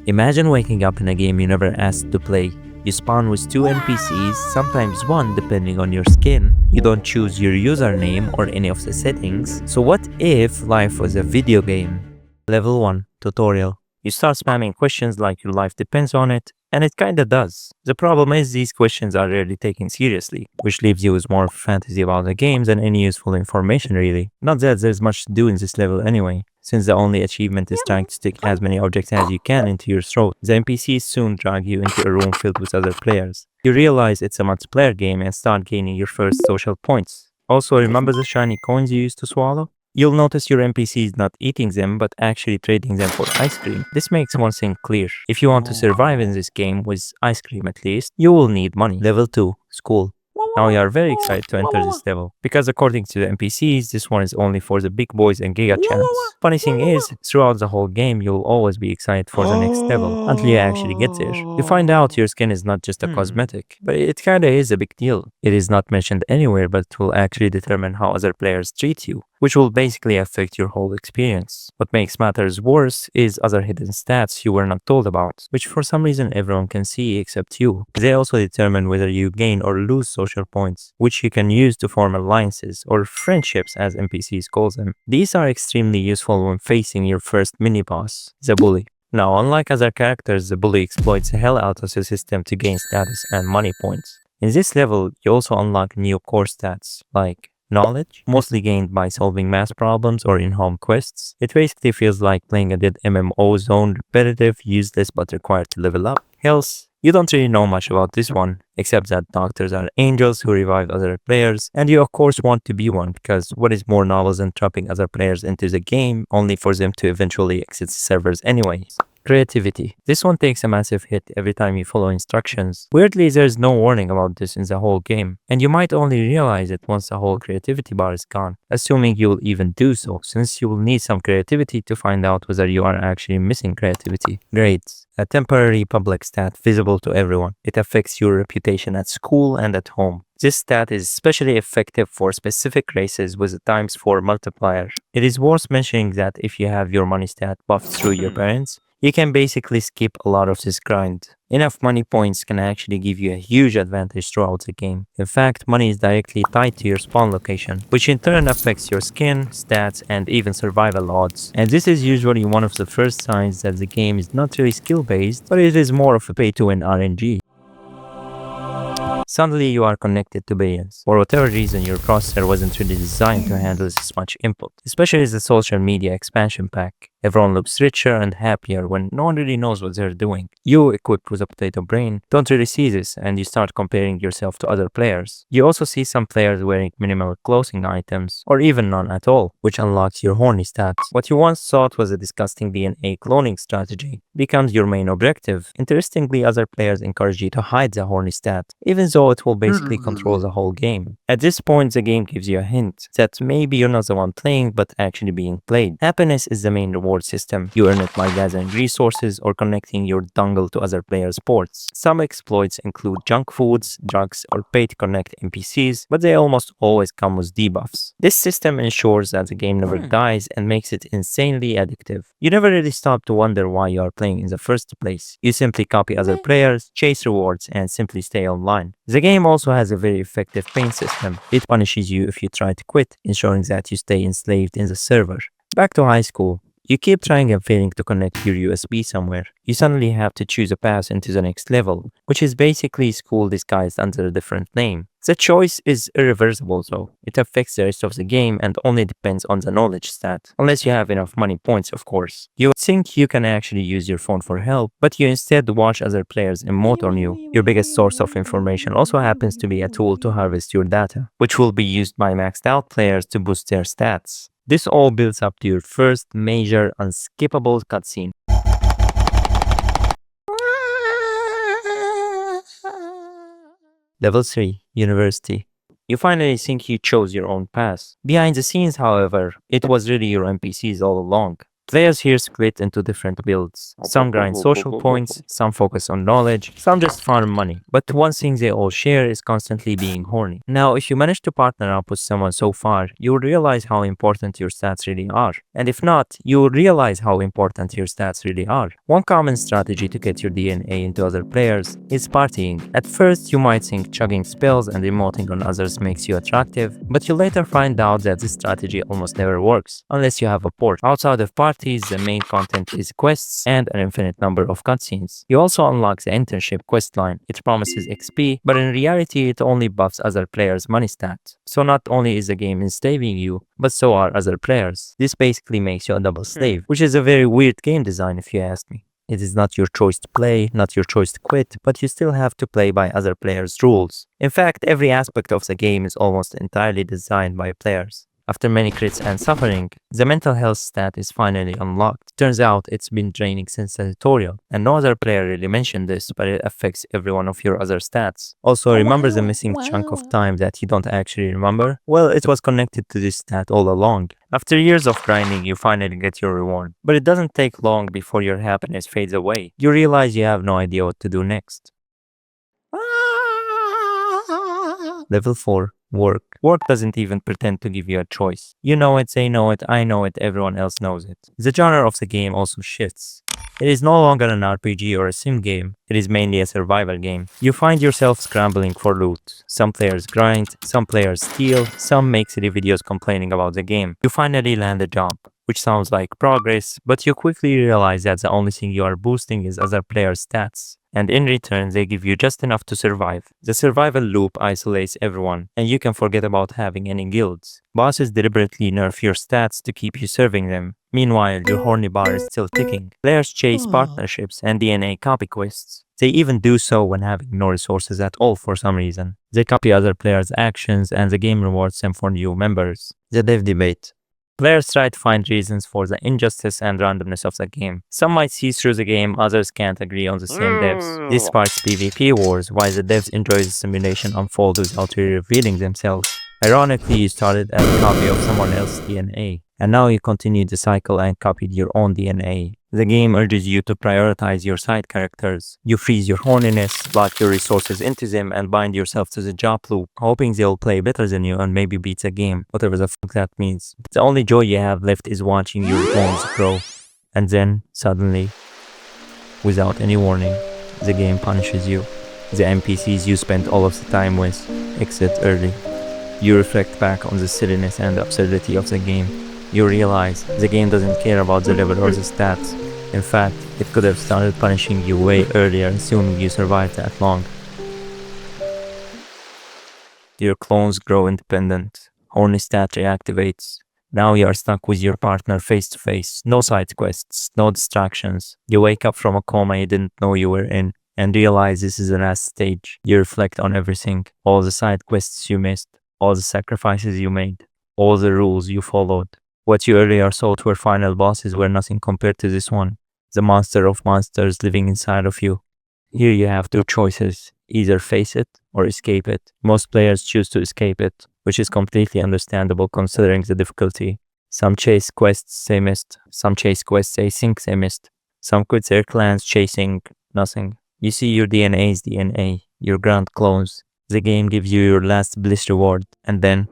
Imagine waking up in a game you never asked to play. You spawn with two NPCs, sometimes one depending on your skin. You don't choose your username or any of the settings. So what if life was a video game? Level 1 Tutorial. You start spamming questions like your life depends on it, and it kinda does. The problem is these questions are rarely taken seriously, which leaves you with more fantasy about the game than any useful information really. Not that there's much to do in this level anyway, since the only achievement is trying to stick as many objects as you can into your throat. The NPCs soon drag you into a room filled with other players. You realize it's a multiplayer game and start gaining your first social points. Also, remember the shiny coins you used to swallow? You'll notice your NPCs not eating them, but actually trading them for ice cream. This makes one thing clear. If you want to survive in this game, with ice cream at least, you will need money. Level 2 School. Now you are very excited to enter this level, because according to the NPCs, this one is only for the big boys and giga champs. Funny thing is, throughout the whole game, you'll always be excited for the next level, until you actually get there. You find out your skin is not just a cosmetic, but it kinda is a big deal. It is not mentioned anywhere, but it will actually determine how other players treat you, which will basically affect your whole experience. What makes matters worse is other hidden stats you were not told about, which for some reason everyone can see except you. They also determine whether you gain or lose social points, which you can use to form alliances or friendships as NPCs call them. These are extremely useful when facing your first mini-boss, the bully. Now, unlike other characters, the bully exploits the hell out of the system to gain status and money points. In this level, you also unlock new core stats, like knowledge, mostly gained by solving math problems or in-home quests. It basically feels like playing a dead MMO zone, repetitive, useless, but required to level up. Health. You don't really know much about this one, except that doctors are angels who revive other players, and you of course want to be one, because what is more novel than trapping other players into the game, only for them to eventually exit the servers anyways. Creativity. This one takes a massive hit every time you follow instructions. Weirdly, there's no warning about this in the whole game, and you might only realize it once the whole creativity bar is gone, assuming you'll even do so, since you will need some creativity to find out whether you are actually missing creativity. Grades. A temporary public stat visible to everyone. It affects your reputation at school and at home. This stat is especially effective for specific races with a ×4 multiplier. It is worth mentioning that if you have your money stat buffed through your parents, you can basically skip a lot of this grind. Enough money points can actually give you a huge advantage throughout the game. In fact, money is directly tied to your spawn location, which in turn affects your skin, stats, and even survival odds. And this is usually one of the first signs that the game is not really skill-based, but it is more of a pay-to-win RNG. Suddenly you are connected to billions. For whatever reason, your processor wasn't really designed to handle this much input, especially the social media expansion pack. Everyone looks richer and happier when no one really knows what they're doing. You, equipped with a potato brain, don't really see this, and you start comparing yourself to other players. You also see some players wearing minimal clothing items, or even none at all, which unlocks your horny stats. What you once thought was a disgusting DNA cloning strategy becomes your main objective. Interestingly, other players encourage you to hide the horny stat, even though it will basically control the whole game. At this point, the game gives you a hint that maybe you're not the one playing, but actually being played. Happiness is the main reward system. You earn it by gathering resources or connecting your dongle to other players' ports. Some exploits include junk foods, drugs, or pay to connect NPCs, but they almost always come with debuffs. This system ensures that the game never dies and makes it insanely addictive. You never really stop to wonder why you are playing in the first place. You simply copy other players, chase rewards, and simply stay online. The game also has a very effective pain system. It punishes you if you try to quit, ensuring that you stay enslaved in the server. Back to high school. You keep trying and failing to connect your USB somewhere. You suddenly have to choose a path into the next level, which is basically school disguised under a different name. The choice is irreversible though. It affects the rest of the game and only depends on the knowledge stat. Unless you have enough money points, of course. You think you can actually use your phone for help, but you instead watch other players emote on you. Your biggest source of information also happens to be a tool to harvest your data, which will be used by maxed out players to boost their stats. This all builds up to your first major unskippable cutscene. Level 3 University. You finally think you chose your own path. Behind the scenes, however, it was really your NPCs all along. Players here split into different builds. Some grind social points, some focus on knowledge, some just farm money. But one thing they all share is constantly being horny. Now, if you manage to partner up with someone so far, you will realize how important your stats really are. And if not, you will realize how important your stats really are. One common strategy to get your DNA into other players is partying. At first, you might think chugging spells and emoting on others makes you attractive, but you later find out that this strategy almost never works, unless you have a port. Outside of parties, the main content is quests and an infinite number of cutscenes. You also unlock the internship quest line. It promises XP, but in reality it only buffs other players' money stats. So not only is the game enslaving you, but so are other players. This basically makes you a double slave, which is a very weird game design if you ask me. It is not your choice to play, not your choice to quit, but you still have to play by other players' rules. In fact, every aspect of the game is almost entirely designed by players. After many crits and suffering, the mental health stat is finally unlocked. Turns out it's been draining since the tutorial, and no other player really mentioned this, but it affects every one of your other stats. Also, remember the missing chunk of time that you don't actually remember? Well, it was connected to this stat all along. After years of grinding, you finally get your reward. But it doesn't take long before your happiness fades away. You realize you have no idea what to do next. Level 4. Work. Work doesn't even pretend to give you a choice. You know it, they know it, I know it, everyone else knows it. The genre of the game also shifts. It is no longer an RPG or a sim game, it is mainly a survival game. You find yourself scrambling for loot. Some players grind, some players steal, some make silly videos complaining about the game. You finally land a job, which sounds like progress, but you quickly realize that the only thing you are boosting is other players' stats. And in return, they give you just enough to survive. The survival loop isolates everyone, and you can forget about having any guilds. Bosses deliberately nerf your stats to keep you serving them. Meanwhile, your horny bar is still ticking. Players chase partnerships and DNA copy quests. They even do so when having no resources at all for some reason. They copy other players' actions and the game rewards them for new members. The dev debate. Players try to find reasons for the injustice and randomness of the game. Some might see through the game, others can't agree on the same devs. This sparks PvP wars, while the devs enjoy the simulation unfold without really revealing themselves. Ironically, you started as a copy of someone else's DNA, and now you continued the cycle and copied your own DNA. The game urges you to prioritize your side characters. You freeze your horniness, lock your resources into them, and bind yourself to the job loop, hoping they'll play better than you and maybe beat the game, whatever the fuck that means. The only joy you have left is watching your clones grow. And then, suddenly, without any warning, the game punishes you. The NPCs you spent all of the time with exit early. You reflect back on the silliness and absurdity of the game. You realize the game doesn't care about the level or the stats. In fact, it could have started punishing you way earlier, assuming you survived that long. Your clones grow independent. Horny stat reactivates. Now you are stuck with your partner face to face. No side quests, no distractions. You wake up from a coma you didn't know you were in and realize this is the last stage. You reflect on everything. All the side quests you missed. All the sacrifices you made. All the rules you followed. What you earlier thought were final bosses were nothing compared to this one. The monster of monsters living inside of you. Here you have two choices. Either face it or escape it. Most players choose to escape it, which is completely understandable considering the difficulty. Some chase quests they missed. Some chase quests they think they missed. Some quit their clans chasing nothing. You see your DNA's DNA, your grand clones. The game gives you your last bliss reward, and then